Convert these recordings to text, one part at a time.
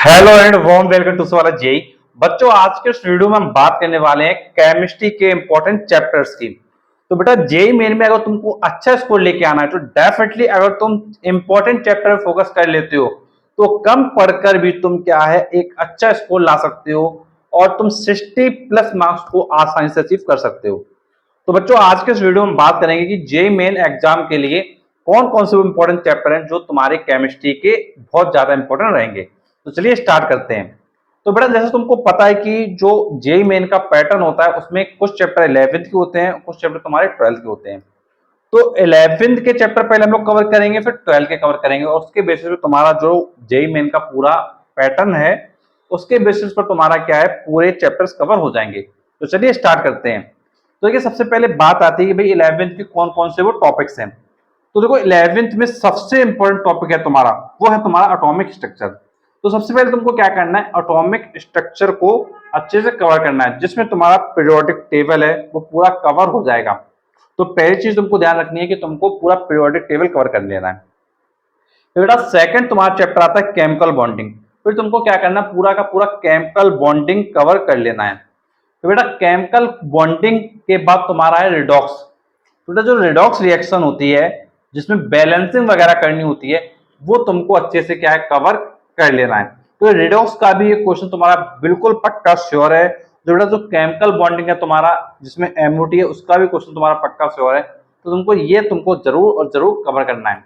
Hello and warm welcome to सवाल JEE. बच्चों, आज के इस वीडियो में हम बात करने वाले हैं केमिस्ट्री के इंपॉर्टेंट चैप्टर्स की। तो बेटा, जेई मेन में अगर तुमको अच्छा स्कोर लेके आना है तो डेफिनेटली अगर तुम इंपॉर्टेंट चैप्टर पे फोकस कर लेते हो तो कम पढ़कर भी तुम क्या है एक अच्छा स्कोर ला सकते हो और तुम 60+ मार्क्स को आसानी से अचीव कर सकते हो। तो बच्चों, आज के इस वीडियो में बात करेंगे कि जेई मेन एग्जाम के लिए कौन कौन से इंपॉर्टेंट चैप्टर हैं जो तुम्हारे केमिस्ट्री के बहुत ज्यादा इंपॉर्टेंट रहेंगे। तो चलिए स्टार्ट करते हैं। तो बेटा, जैसे तुमको पता है कि जो जेई मेन का पैटर्न होता है उसमें कुछ चैप्टर 11th के होते हैं, कुछ चैप्टर तुम्हारे 12th के होते हैं। तो 11th के चैप्टर पहले हम लोग कवर करेंगे, फिर 12th के कवर करेंगे और उसके बेसिस पे तुम्हारा जो जेई मेन का पूरा पैटर्न है उसके बेसिस पर तुम्हारा क्या है पूरे चैप्टर्स कवर हो जाएंगे। तो चलिए स्टार्ट करते हैं। तो देखिए, सबसे पहले बात आती है कि भाई 11th के कौन कौन से वो टॉपिक्स हैं। तो देखो, 11th में सबसे इंपॉर्टेंट टॉपिक है तुम्हारा, वो है तुम्हारा एटॉमिक स्ट्रक्चर। तो सबसे पहले तुमको क्या करना है, एटॉमिक स्ट्रक्चर को अच्छे से कवर करना है, जिसमें तुम्हारा पीरियोडिक टेबल है वो पूरा कवर हो जाएगा। तो पहली चीज तुमको ध्यान रखनी है कि तुमको पूरा पीरियोडिक टेबल कवर कर लेना है। तो बेटा, सेकंड तुम्हारा चैप्टर आता है केमिकल बॉन्डिंग। फिर तुमको क्या करना है, पूरा का पूरा केमिकल बॉन्डिंग कवर कर लेना है। तो बेटा, केमिकल बॉन्डिंग के बाद तुम्हारा है रिडॉक्स। तो बेटा, जो रिडॉक्स रिएक्शन होती है जिसमें बैलेंसिंग वगैरह करनी होती है वो तुमको अच्छे से क्या है कवर कर लेना है। तो रिडॉक्स का भी एक क्वेश्चन तुम्हारा बिल्कुल पक्का श्योर है। जो बेटा जो केमिकल बॉन्डिंग है तुम्हारा जिसमें एमओटी है उसका भी क्वेश्चन तुम्हारा पक्का श्योर है। तो तुमको जरूर और जरूर कवर करना है।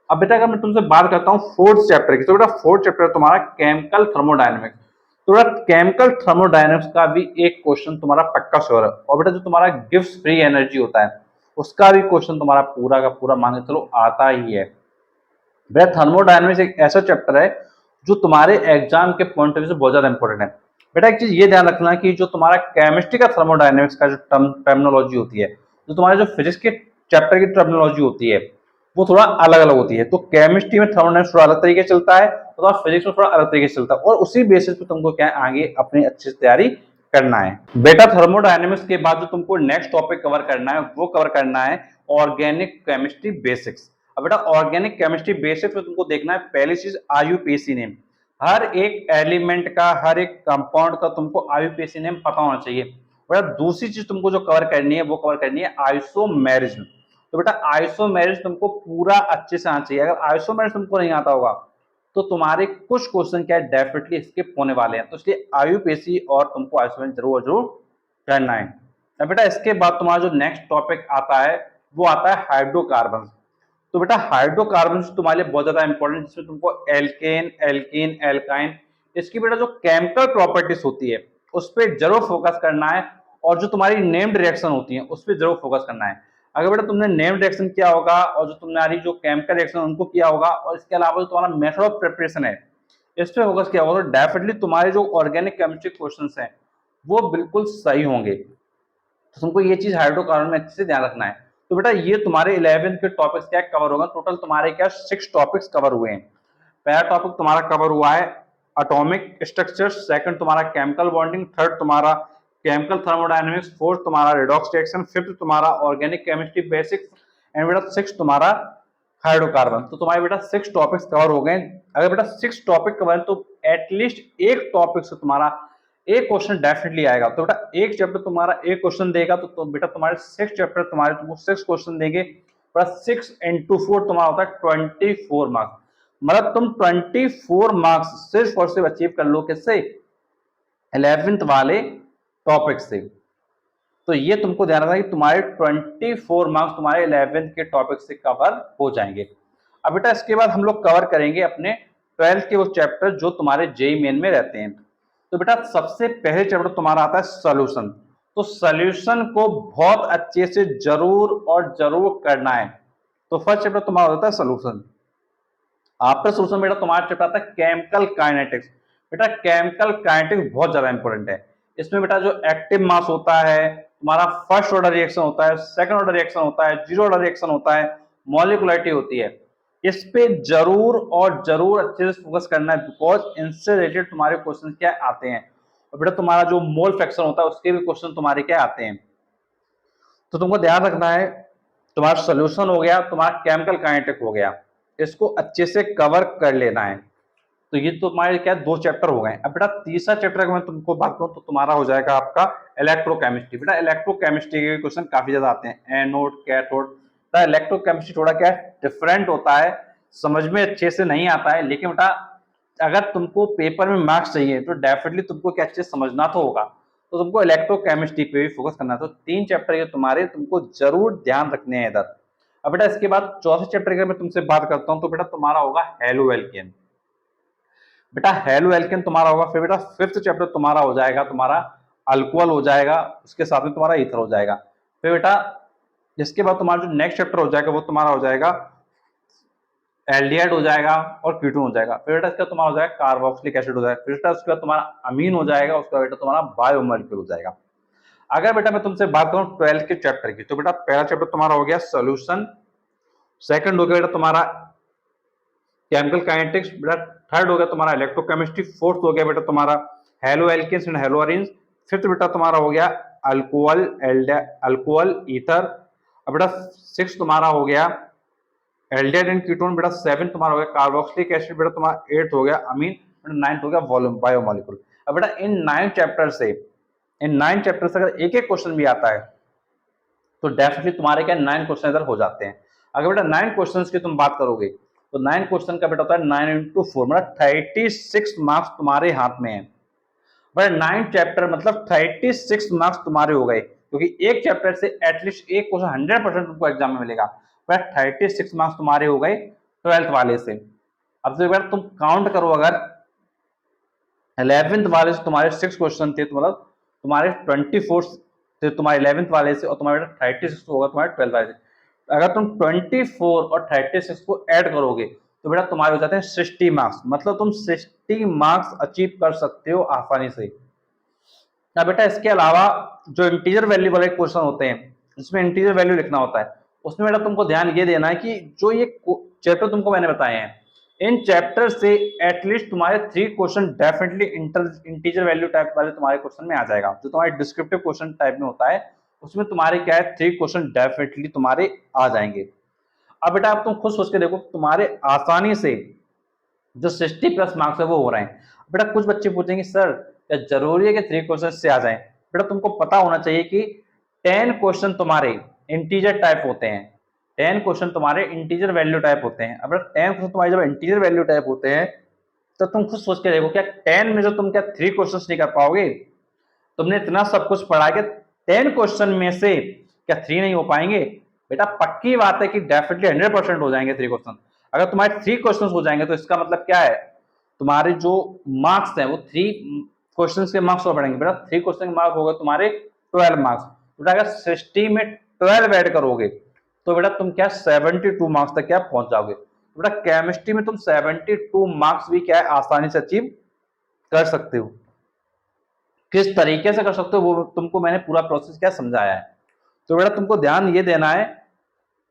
अब बेटा, अगर मैं तुमसे बात करता हूँ फोर्थ चैप्टर की, तो बेटा फोर्थ चैप्टर तुम्हारा केमिकल थर्मोडायनेमिक्स। तो बेटा, केमिकल थर्मोडायनेमिक्स का भी एक क्वेश्चन तुम्हारा पक्का श्योर है। और बेटा, जो तुम्हारा गिव्स फ्री एनर्जी होता है उसका भी क्वेश्चन तुम्हारा पूरा का पूरा मान के चलो आता ही है। बेटा, थर्मोडायनेमिक्स एक ऐसा चैप्टर है जो तुम्हारे एग्जाम के पॉइंट ऑफ व्यू से बहुत ज्यादा इंपॉर्टेंट है। बेटा, एक चीज ये ध्यान रखना कि जो तुम्हारा केमिस्ट्री का थर्मोडायनेमिक्स का जो टर्मिनोलॉजी होती है, जो तुम्हारे जो फिजिक्स के चैप्टर की टर्मिनोलॉजी होती है वो थोड़ा अलग अलग होती है। तो केमिस्ट्री में थर्मोडायनेमिक्स थोड़ा अलग तरीके से चलता है और फिजिक्स में थोड़ा अलग तरीके से चलता है, और उसी बेसिस पे तुमको क्या है आगे अपनी अच्छी से तैयारी करना है। बेटा, थर्मोडायनेमिक्स के बाद जो तुमको नेक्स्ट टॉपिक कवर करना है वो कवर करना है ऑर्गेनिक केमिस्ट्री बेसिक्स। अब बेटा, ऑर्गेनिक केमिस्ट्री बेसिक्स में तुमको देखना है पहली चीज आईयूपीएसी नेम। हर एक एलिमेंट का, हर एक कंपाउंड का तुमको आईयूपीएसी नेम पता होना चाहिए। बेटा, दूसरी चीज तुमको जो कवर करनी है वो कवर करनी है आइसोमेरिज्म। तो बेटा, आइसोमेरिज्म तुमको पूरा अच्छे से आना चाहिए। अगर आइसोमेरिज्म तुमको नहीं आता होगा तो तुम्हारे कुछ क्वेश्चन क्या है डेफिनेटली स्किप होने वाले हैं। तो इसलिए आईयूपीएसी और तुमको आइसोमेरिज्म जरूर जरूर करना है। अब बेटा, इसके बाद तुम्हारा जो नेक्स्ट टॉपिक आता है वो आता है हाइड्रोकार्बन। तो बेटा, हाइड्रोकार्बन तुम्हारे लिए बहुत ज्यादा इंपॉर्टेंट, जिसमें तुमको एल्केन, एल्कीन, एल्काइन, इसकी बेटा जो केमिकल प्रॉपर्टीज होती है उस पर जरूर फोकस करना है। और जो तुम्हारी नेम्ड रिएक्शन होती है उस पर जरूर फोकस करना है। अगर बेटा तुमने नेम्ड रिएक्शन किया होगा और जो तुम्हारी जो केमिकल रिएक्शन उनको किया होगा और इसके अलावा जो तुम्हारा मेथड ऑफ प्रिपरेशन है इस पे फोकस किया होगा तो डेफिनेटली तुम्हारे जो ऑर्गेनिक केमिस्ट्री क्वेश्चंस हैं वो बिल्कुल सही होंगे। तो तुमको ये चीज हाइड्रोकार्बन में अच्छे से ध्यान रखना है। तो बेटा, ये तुम्हारे 11th के टॉपिक्स क्या कवर होगा, टोटल तुम्हारे क्या 6 टॉपिक्स कवर हुए हैं। पहला टॉपिक तुम्हारा कवर हुआ है एटॉमिक स्ट्रक्चर, सेकंड तुम्हारा केमिकल बॉन्डिंग, थर्ड तुम्हारा केमिकल थर्मोडायनेमिक्स, फोर्थ तुम्हारा रिडॉक्स रिएक्शन, फिफ्थ तुम्हारा ऑर्गेनिक केमिस्ट्री बेसिक्स एंड बेटा सिक्स तुम्हारा हाइड्रोकार्बन। तो तुम्हारे बेटा 6 टॉपिक्स कवर हो गए। अगर बेटा 6 टॉपिक कवर है तो एटलीस्ट एक टॉपिक से तुम्हारा एक क्वेश्चन डेफिनेटली आएगा। तो बेटा, एक चैप्टर तुम्हारा एक क्वेश्चन देगा तो बेटा तुम्हारे 6 चैप्टर तुम्हारे तुमको 6 क्वेश्चन देंगे। बेटा 6 इंटू 4 तुम्हारा होता है 24 मार्क्स। मतलब तुम 24 मार्क्स सिर्फ और सिर्फ अचीव कर लो किससे, 11th वाले टॉपिक से। तो ये तुमको ध्यान रखना कि तुम्हारे 24 मार्क्स तुम्हारे 11th के टॉपिक से कवर हो जाएंगे। अब बेटा, इसके बाद हम लोग कवर करेंगे अपने 12th के वो चैप्टर जो तुम्हारे जेई मेन में रहते हैं। तो बेटा, सबसे पहले चैप्टर तुम्हारा आता है सोल्यूशन। तो सोल्यूशन को बहुत अच्छे से जरूर और जरूर करना है। तो फर्स्ट चैप्टर तुम्हारा होता है सोल्यूशन। आफ्टर सोल्यूशन बेटा तुम्हारा चैप्टर आता है केमिकल काइनेटिक्स। बेटा, केमिकल काइनेटिक्स बहुत ज्यादा इंपॉर्टेंट है। इसमें बेटा जो एक्टिव मास होता है तुम्हारा, फर्स्ट ऑर्डर रिएक्शन होता है, सेकंड ऑर्डर रिएक्शन होता है, जीरो ऑर्डर रिएक्शन होता है, मॉलिक्युलरिटी होती है, इस पे जरूर और जरूर अच्छे से फोकस करना है बिकॉज इनसे रिलेटेड तुम्हारे क्वेश्चन क्या आते हैं। और बेटा, तुम्हारा जो मोल फ्रैक्शन होता है उसके भी क्वेश्चन तुम्हारे क्या आते हैं। तो तुमको ध्यान रखना है, तुम्हारा सोल्यूशन हो गया, तुम्हारा केमिकल काइनेटिक हो गया, इसको अच्छे से कवर कर लेना है। तो ये तो तुम्हारे क्या 2 चैप्टर हो गए। अब बेटा तीसरा चैप्टर अगर मैं तुमको बात करूं तो तुम्हारा हो जाएगा आपका इलेक्ट्रोकेमिस्ट्री। बेटा इलेक्ट्रोकेमिस्ट्री के क्वेश्चन काफी ज्यादा आते हैं, एनोड कैथोड। इलेक्ट्रोकेमिस्ट्री थोड़ा क्या डिफरेंट होता है, समझ में अच्छे से नहीं आता है, लेकिन बेटा अगर तुमको पेपर में मार्क्स चाहिए तो डेफिनेटली तुमको क्या अच्छे समझना तो होगा, तो तुमको इलेक्ट्रोकेमिस्ट्री पे भी फोकस करना है। तो 3 चैप्टर ये तुम्हारे तुमको जरूर ध्यान रखने हैं इधर। अब बेटा इसके बाद चौथे चैप्टर की मैं तुमसे बात करता हूं तो बेटा तुम्हारा होगा हेलो एल्केन। बेटा हेलो एल्केन तुम्हारा होगा। फिर बेटा फिफ्थ चैप्टर तुम्हारा हो जाएगा तुम्हारा अल्कोहल हो जाएगा, उसके साथ में तुम्हारा ईथर हो जाएगा। फिर बेटा इसके बाद तुम्हारा जो नेक्स्ट चैप्टर हो जाएगा वो तुम्हारा हो जाएगा एल्डिहाइड हो जाएगा और कीटोन हो जाएगा। फिर बेटा इसका तुम्हारा हो जाएगा कार्बोक्सिलिक एसिड हो जाएगा। फिर बेटा उसके बाद तुम्हारा अमीन हो जाएगा, उसका बेटा तुम्हारा बायोमोलिक्यूल हो जाएगा। अगर बेटा मैं तुमसे बात करूं 12th के चैप्टर की, तो बेटा पहला चैप्टर तुम्हारा हो गया सोल्यूशन, सेकंड हो गया बेटा तुम्हारा केमिकल काइनेटिक्स, बेटा थर्ड हो गया तुम्हारा इलेक्ट्रोकेमिस्ट्री, फोर्थ हो गया बेटा तुम्हारा haloalkanes and haloarenes, fifth बेटा तुम्हारा हो गया अल्कोहल अल्कोहल ईथर। अब बेटा सिक्स तुम्हारा हो गया एल्डिहाइड एंड कीटोन, बेटा सेवन तुम्हारा हो गया कार्बोक्सिलिक एसिड, बेटा तुम्हारा एट्थ हो गया अमीन, बेटा नाइन्थ हो गया वॉल्यूम बायोमोलिक्यूल। अब बेटा इन 9 चैप्टर से अगर एक एक क्वेश्चन भी आता है तो डेफिनेटली तुम्हारे क्या 9 क्वेश्चन इधर हो जाते हैं। अगर बेटा 9 क्वेश्चंस की तुम बात करोगे तो 9 क्वेश्चन का बेटा होता है 9 इंटू 4, मतलब 36 मार्क्स तुम्हारे हाथ में है। बट 9 चैप्टर मतलब 36 मार्क्स तुम्हारे हो गए, क्योंकि एक चैप्टर से एटलीस्ट एक क्वेश्चन 100% तुमको एग्जाम में मिलेगा। बट 36 मार्क्स तुम्हारे हो गए 12th वाले से। अब तो एक बार तुम काउंट करो, अगर 11th वाले से तुम्हारे 6 क्वेश्चन थे तो मतलब तुम्हारे 24 थे तुम्हारे 11th वाले से, और तुम्हारे 36 होगा तुम्हारे 12th वाले से। अगर तुम 24 और 36 को ऐड करोगे तो बेटा तुम्हारे हो जाते हैं 60 मार्क्स, मतलब तुम 60 मार्क्स अचीव कर सकते हो आसानी से। ना बेटा इसके अलावा जो इंटीजर वैल्यू वाले क्वेश्चन होते हैं जिसमें इंटीजर वैल्यू लिखना होता है, उसमें बेटा तुमको ध्यान ये देना है कि जो ये चैप्टर तुमको मैंने बताए हैं, इन चैप्टर से एटलीस्ट तुम्हारे 3 question definitely integer value type वाले तुम्हारे क्वेश्चन में आ जाएगा। जो तुम्हारे डिस्क्रिप्टिव क्वेश्चन टाइप में होता है उसमें तुम्हारे क्या है 3 क्वेश्चन डेफिनेटली तुम्हारे आ जाएंगे। अब बेटा आप तुम खुद सोच के देखो तुम्हारे आसानी से जो 60+ मार्क्स है वो हो रहे हैं। बेटा कुछ बच्चे पूछेंगे सर क्या जरूरी है कि 3 क्वेश्चन से आ जाएं? बेटा तुमको पता होना चाहिए कि 10 क्वेश्चन तुम्हारे इंटीजर टाइप होते हैं, 10 क्वेश्चन तुम्हारे इंटीजर वैल्यू टाइप होते हैं। अब 10 क्वेश्चन तुम्हारे जब इंटीजर वैल्यू टाइप होते हैं तो तुम खुद सोच के देखो क्या 10 में जो तुम क्या 3 क्वेश्चन नहीं कर पाओगे? तुमने इतना सब कुछ पढ़ा के 10 क्वेश्चन में से क्या 3 नहीं हो पाएंगे? बेटा पक्की बात है कि डेफिनेटली 100% हो जाएंगे 3 क्वेश्चन। अगर तुम्हारे 3 क्वेश्चन हो जाएंगे तो इसका मतलब क्या है, तुम्हारे जो मार्क्स हैं वो 3 क्वेश्चन के मार्क्स और बढ़ेंगे। बेटा 3 क्वेश्चन के मार्क्स हो गए तुम्हारे 12 मार्क्स। बेटा अगर 60 में 12 ऐड करोगे तो बेटा तुम क्या 72 मार्क्स तक क्या पहुंच जाओगे। बेटा केमिस्ट्री में तुम 72 मार्क्स भी क्या है आसानी से अचीव कर सकते हो। किस तरीके से कर सकते हो वो तुमको मैंने पूरा प्रोसेस क्या समझाया है। तो बेटा तुमको ध्यान ये देना है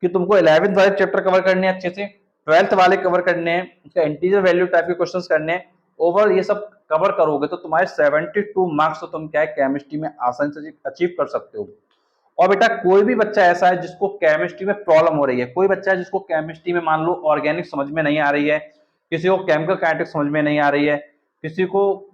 कि तुमको 11th वाले चैप्टर कवर करने हैं अच्छे से, 12th वाले कवर करने हैं, उसका इंटीजर वैल्यू टाइप के क्वेश्चंस करने हैं। ओवरऑल ये सब कवर करोगे तो तुम्हारे 72 मार्क्स तो तुम क्या है केमिस्ट्री में आसानी से अचीव कर सकते हो। और बेटा कोई भी बच्चा ऐसा है जिसको केमिस्ट्री में प्रॉब्लम हो रही है, कोई बच्चा है जिसको केमिस्ट्री में मान लो ऑर्गेनिक समझ में नहीं आ रही है, किसी को केमिकल काइनेटिक्स समझ में नहीं आ रही है, किसी को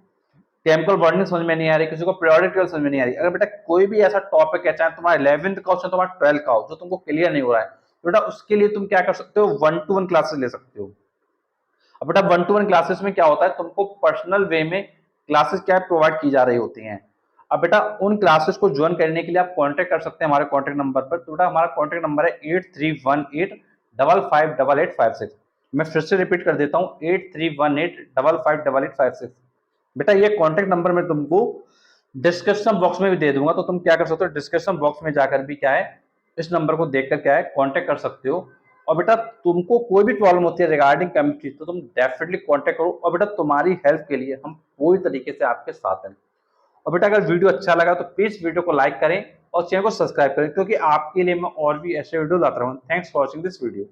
केमिकल बॉन्डिंग समझ में नहीं आ रही, किसी को पीरियोडिक टेबल समझ में नहीं आ रही, अगर बेटा कोई भी ऐसा टॉपिक है चाहे तुम्हारा 11th का हो चाहे तुम्हारा 12th का हो जो तुमको क्लियर नहीं हो रहा है, तो बेटा उसके लिए तुम क्या कर सकते हो 1-to-1 क्लासेस ले सकते हो। अब बेटा 1-to-1 क्लासेस में क्या होता है तुमको पर्सनल वे में क्लासेस क्या प्रोवाइड की जा रही होती हैं। अब बेटा उन क्लासेस को ज्वाइन करने के लिए आप कांटेक्ट कर सकते हैं हमारे कांटेक्ट नंबर पर। तो बेटा हमारा कांटेक्ट नंबर है 8318555856। मैं फिर से रिपीट कर देता हूँ 8318555856। बेटा ये कांटेक्ट नंबर मैं तुमको डिस्क्रिप्शन बॉक्स में भी दे दूंगा, तो तुम क्या कर सकते हो डिस्क्रिप्शन बॉक्स में जाकर भी क्या है इस नंबर को देखकर क्या है कांटेक्ट कर सकते हो। और बेटा तुमको कोई भी प्रॉब्लम होती है रिगार्डिंग केमिस्ट्री तो तुम डेफिनेटली कांटेक्ट करो, और बेटा तुम्हारी हेल्प के लिए हम पूरी तरीके से आपके साथ हैं। और बेटा अगर वीडियो अच्छा लगा तो प्लीज वीडियो को लाइक करें और चैनल को सब्सक्राइब करें, क्योंकि आपके लिए मैं और भी ऐसे वीडियो लाता रहूँ। Thanks for watching this video.